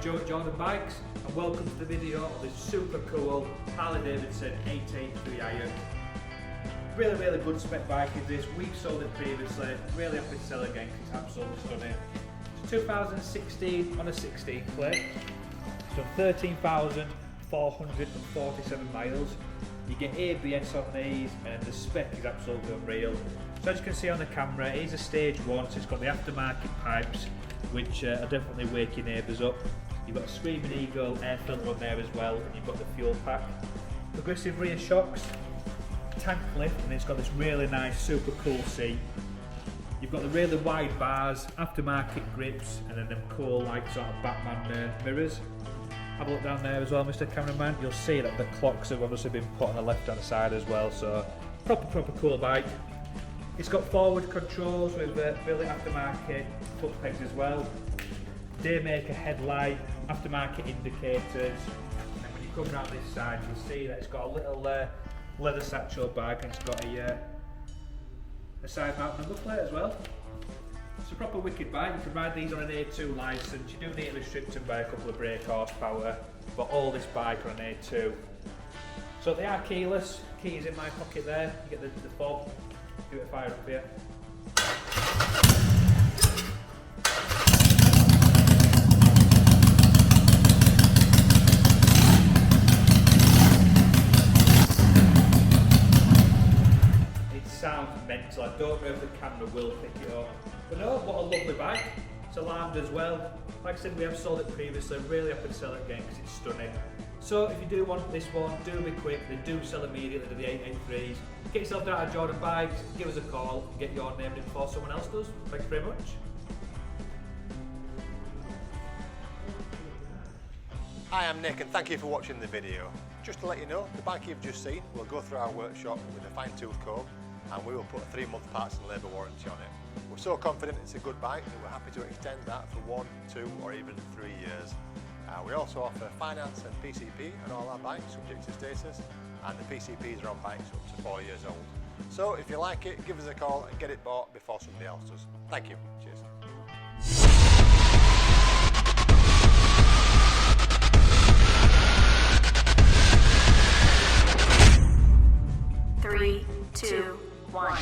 Joe at Jordanbikes and welcome to the video of this super cool Harley Davidson XL883 Really good spec bike is this. We've sold it previously, really happy to sell it again because it's absolutely stunning. It's 2016 on a 16 plate, it's done 13,447 miles. You get ABS on these and the spec is absolutely unreal. So as you can see on the camera, it is a stage 1, so it's got the aftermarket pipes which will definitely wake your neighbours up. You've got a Screaming Eagle air filter on there as well, and you've got the fuel pack. Progressive rear shocks, tank lift, and it's got this really nice super cool seat. You've got the really wide bars, aftermarket grips, and then them cool like sort of Batman mirrors. Have a look down there as well, Mr. Cameraman. You'll see that the clocks have obviously been put on the left hand side as well, so proper cool bike. It's got forward controls with really aftermarket foot pegs as well. Daymaker headlight, aftermarket indicators, and when you come around this side you'll see that it's got a little leather satchel bag and it's got a side mount number plate as well. It's a proper wicked bike. You can ride these on an A2 licence. You do need to restrict them by a couple of brake horsepower, but all this bike on an A2. So they are keyless. Key is in my pocket there. You get the fob. Give it a fire up here. It sounds mental. I don't know if the camera will pick it up. But no, what a lovely bike. It's alarmed as well. Like I said, we have sold it previously. Really happy to sell it again because it's stunning. So if you do want this one, do be quick. They do sell immediately to the 883s. Get yourself down to Jordanbikes, give us a call and get your name in before someone else does. Thanks very much. Hi, I'm Nick and thank you for watching the video. Just to let you know, the bike you've just seen will go through our workshop with a fine-tooth comb and we will put a 3-month parts and labour warranty on it. We're so confident it's a good bike that we're happy to extend that for 1, 2 or even 3 years. We also offer finance and PCP on all our bikes subject to status, and the PCPs are on bikes up to 4 years old. So if you like it, give us a call and get it bought before somebody else does. Thank you. Cheers. 3, 2, 1.